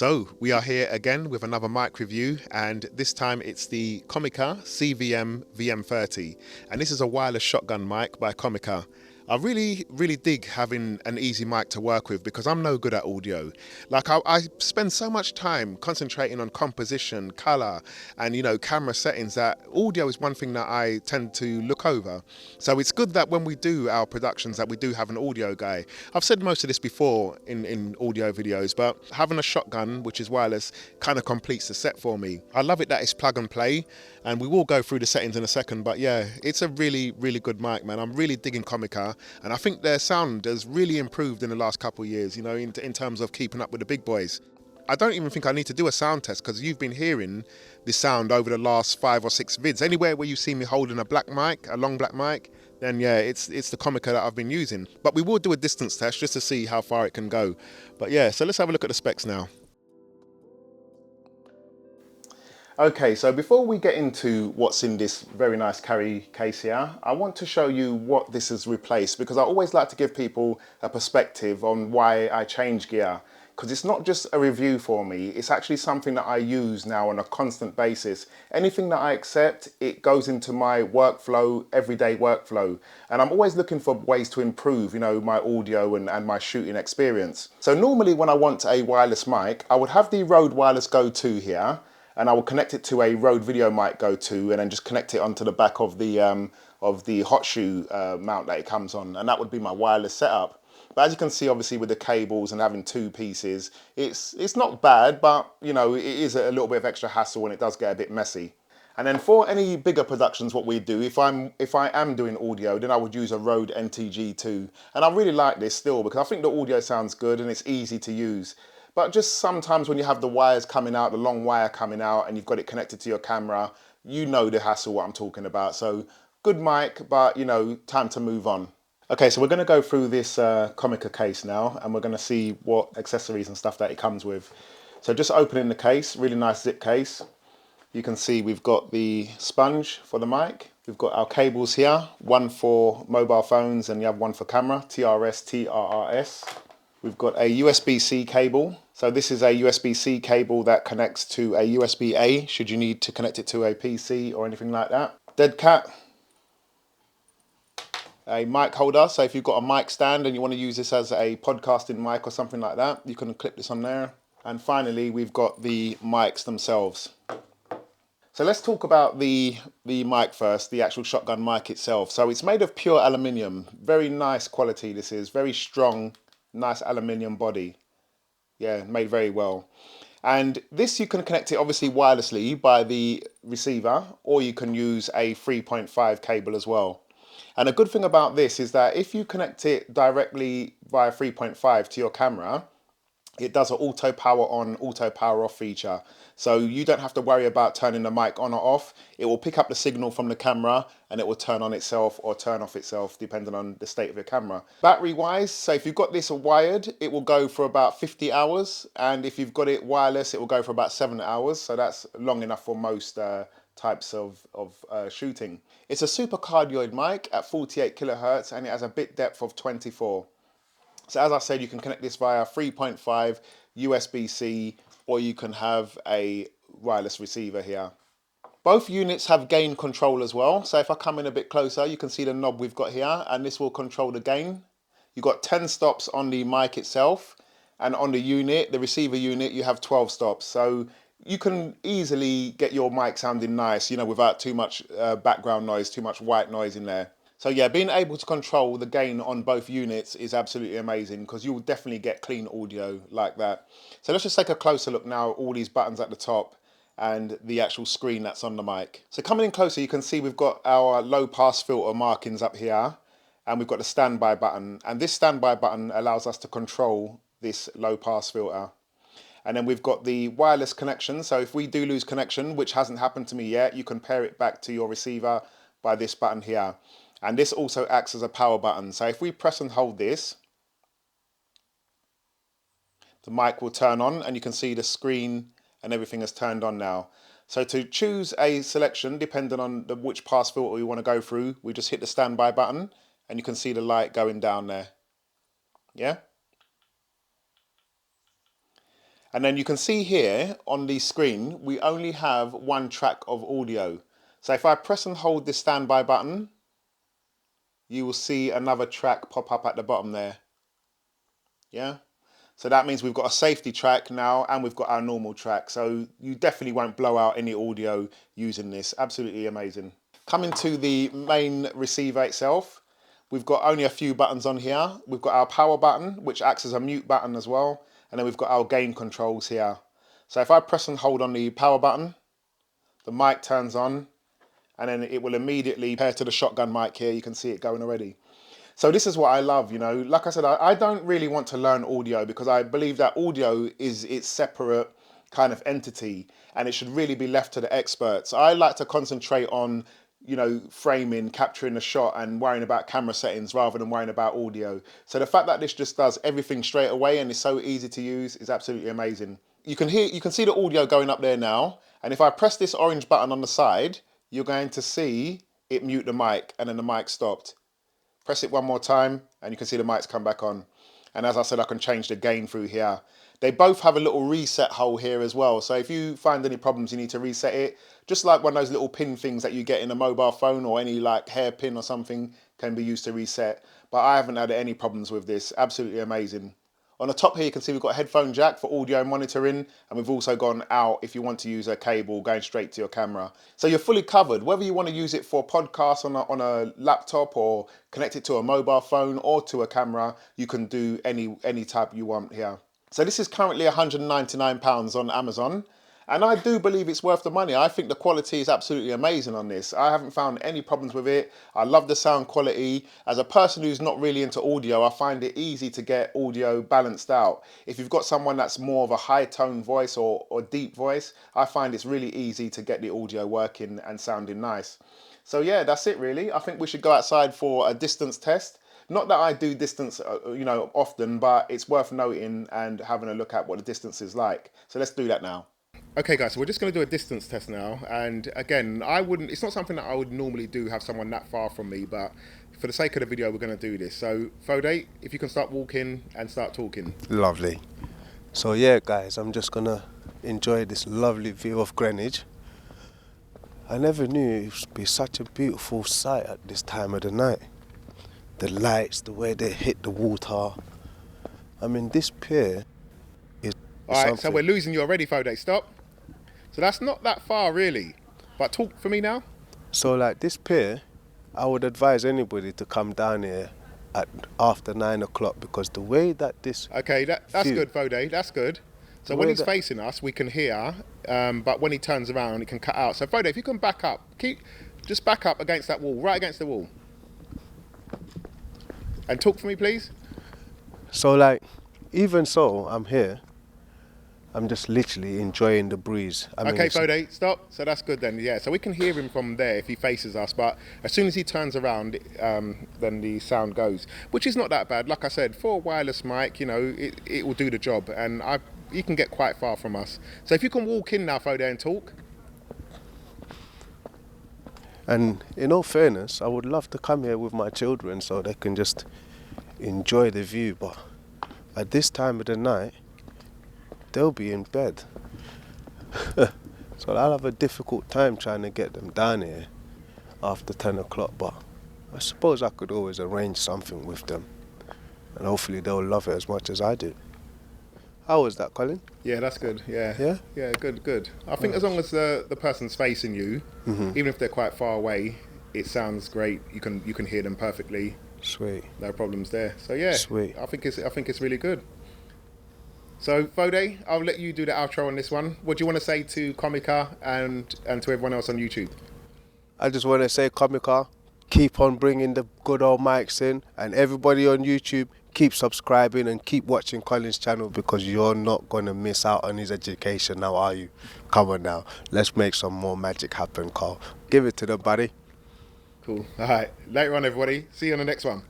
So we are here again with another mic review, and this time it's the COMICA CVM VM30, and this is a wireless shotgun mic by COMICA. I really dig having an easy mic to work with because I'm no good at audio. Like I spend so much time concentrating on composition, color, and camera settings that audio is one thing that I tend to look over. So it's good that when we do our productions that we do have an audio guy. I've said most of this before in audio videos, but having a shotgun which is wireless kind of completes the set for me. I love it that it's plug and play, and we will go through the settings in a second, but yeah, it's a really good mic, man. I'm really digging COMICA, and I think their sound has really improved in the last couple of years, in terms of keeping up with the big boys. I don't even think I need to do a sound test because you've been hearing the sound over the last 5 or 6 vids. Anywhere where you see me holding a black mic, a long black mic, then yeah, it's the COMICA that I've been using. But we will do a distance test just to see how far it can go. But yeah, so let's have a look at the specs now. Okay, so before we get into what's in this very nice carry case here, I want to show you what this has replaced, because I always like to give people a perspective on why I change gear. Because it's not just a review for me, it's actually something that I use now on a constant basis. Anything that I accept, it goes into my workflow, everyday workflow. And I'm always looking for ways to improve, my audio and my shooting experience. So normally when I want a wireless mic, I would have the Rode Wireless Go 2 here, and I will connect it to a Rode Video Mic Go 2 and then just connect it onto the back of the hot shoe mount that it comes on, and that would be my wireless setup. But as you can see, obviously with the cables and having 2 pieces, it's not bad, but it is a little bit of extra hassle and it does get a bit messy. And then for any bigger productions, what we do, if I am doing audio, then I would use a Rode NTG2, and I really like this still because I think the audio sounds good and it's easy to use. But just sometimes when you have the wires coming out, the long wire coming out, and you've got it connected to your camera, the hassle what I'm talking about. So good mic, but time to move on. Okay, so we're going to go through this COMICA case now, and we're going to see what accessories and stuff that it comes with. So just opening the case, really nice zip case. You can see we've got the sponge for the mic. We've got our cables here, one for mobile phones and the other one for camera, TRS, TRRS. We've got a USB-C cable. So this is a USB-C cable that connects to a USB-A should you need to connect it to a PC or anything like that. Dead cat. A mic holder, so if you've got a mic stand and you want to use this as a podcasting mic or something like that, you can clip this on there. And finally, we've got the mics themselves. So let's talk about the mic first, the actual shotgun mic itself. So it's made of pure aluminium, very nice quality this is, very strong, nice aluminium body. Yeah, made very well. And this you can connect it obviously wirelessly by the receiver, or you can use a 3.5 cable as well. And a good thing about this is that if you connect it directly via 3.5 to your camera, it does an auto power on, auto power off feature. So you don't have to worry about turning the mic on or off. It will pick up the signal from the camera and it will turn on itself or turn off itself depending on the state of your camera. Battery wise, so if you've got this wired, it will go for about 50 hours. And if you've got it wireless, it will go for about 7 hours. So that's long enough for most types of shooting. It's a super cardioid mic at 48 kilohertz and it has a bit depth of 24. So as I said, you can connect this via 3.5 USB-C, or you can have a wireless receiver here. Both units have gain control as well. So if I come in a bit closer, you can see the knob we've got here, and this will control the gain. You've got 10 stops on the mic itself, and on the unit, the receiver unit, you have 12 stops. So you can easily get your mic sounding nice, without too much background noise, too much white noise in there. So yeah, being able to control the gain on both units is absolutely amazing because you will definitely get clean audio like that. So let's just take a closer look now, all these buttons at the top and the actual screen that's on the mic. So coming in closer, you can see we've got our low pass filter markings up here, and we've got the standby button. And this standby button allows us to control this low pass filter. And then we've got the wireless connection. So if we do lose connection, which hasn't happened to me yet, you can pair it back to your receiver by this button here. And this also acts as a power button. So if we press and hold this, the mic will turn on and you can see the screen and everything is turned on now. So to choose a selection, depending on which pass filter we want to go through, we just hit the standby button and you can see the light going down there. Yeah? And then you can see here on the screen, we only have one track of audio. So if I press and hold this standby button, you will see another track pop up at the bottom there. Yeah. So that means we've got a safety track now and we've got our normal track. So you definitely won't blow out any audio using this. Absolutely amazing. Coming to the main receiver itself, we've got only a few buttons on here. We've got our power button, which acts as a mute button as well. And then we've got our gain controls here. So if I press and hold on the power button, the mic turns on and then it will immediately pair to the shotgun mic here. You can see it going already. So this is what I love, you know. Like I said, I don't really want to learn audio because I believe that audio is its separate kind of entity and it should really be left to the experts. I like to concentrate on, you know, framing, capturing the shot and worrying about camera settings rather than worrying about audio. So the fact that this just does everything straight away and is so easy to use is absolutely amazing. You can see the audio going up there now. And if I press this orange button on the side, you're going to see it mute the mic and then the mic stopped. Press it one more time and you can see the mics come back on. And as I said, I can change the gain through here. They both have a little reset hole here as well. So if you find any problems, you need to reset it. Just like one of those little pin things that you get in a mobile phone or any like hair pin or something can be used to reset. But I haven't had any problems with this. Absolutely amazing. On the top here, you can see we've got a headphone jack for audio monitoring, and we've also gone out if you want to use a cable going straight to your camera. So you're fully covered, whether you want to use it for podcasts on a laptop or connect it to a mobile phone or to a camera, you can do any type you want here. So this is currently £199 on Amazon. And I do believe it's worth the money. I think the quality is absolutely amazing on this. I haven't found any problems with it. I love the sound quality. As a person who's not really into audio, I find it easy to get audio balanced out. If you've got someone that's more of a high tone voice or deep voice, I find it's really easy to get the audio working and sounding nice. So yeah, that's it really. I think we should go outside for a distance test. Not that I do distance, you know, often, but it's worth noting and having a look at what the distance is like. So let's do that now. Okay guys, so we're just going to do a distance test now, and again, it's not something that I would normally do, have someone that far from me, but for the sake of the video we're going to do this. So Fode, if you can start walking and start talking. Lovely. So yeah guys, I'm just going to enjoy this lovely view of Greenwich. I never knew it would be such a beautiful sight at this time of the night. The lights, the way they hit the water. I mean, this pier is Alright, something. so we're losing you already, Fode, stop. So that's not that far really, but talk for me now. So like this pier, I would advise anybody to come down here at after 9 o'clock because the way that this... Okay, that's good, Fode, that's good. So when he's facing us, we can hear, but when he turns around, it can cut out. So Fode, if you can back up, just back up against that wall, right against the wall. And talk for me, please. So like, even so, I'm here. I'm just literally enjoying the breeze. Okay, Fode, stop. So that's good then, yeah. So we can hear him from there if he faces us, but as soon as he turns around, then the sound goes, which is not that bad. Like I said, for a wireless mic, you know, it will do the job, and you can get quite far from us. So if you can walk in now, Fode, and talk. And in all fairness, I would love to come here with my children so they can just enjoy the view, but at this time of the night, they'll be in bed. So I'll have a difficult time trying to get them down here after 10 o'clock, but I suppose I could always arrange something with them and hopefully they'll love it as much as I do. How was that, Colin? Yeah, that's good, yeah. Yeah? Yeah, good. I think as long as the person's facing you, even if they're quite far away, it sounds great. You can hear them perfectly. Sweet. No problems there. So yeah, sweet. I think it's really good. So Fode, I'll let you do the outro on this one. What do you want to say to COMICA and to everyone else on YouTube? I just want to say, COMICA, keep on bringing the good old mics in, and everybody on YouTube, keep subscribing and keep watching Colin's channel because you're not going to miss out on his education now, are you? Come on now, let's make some more magic happen, Carl. Give it to them, buddy. Cool. All right. Later on, everybody. See you on the next one.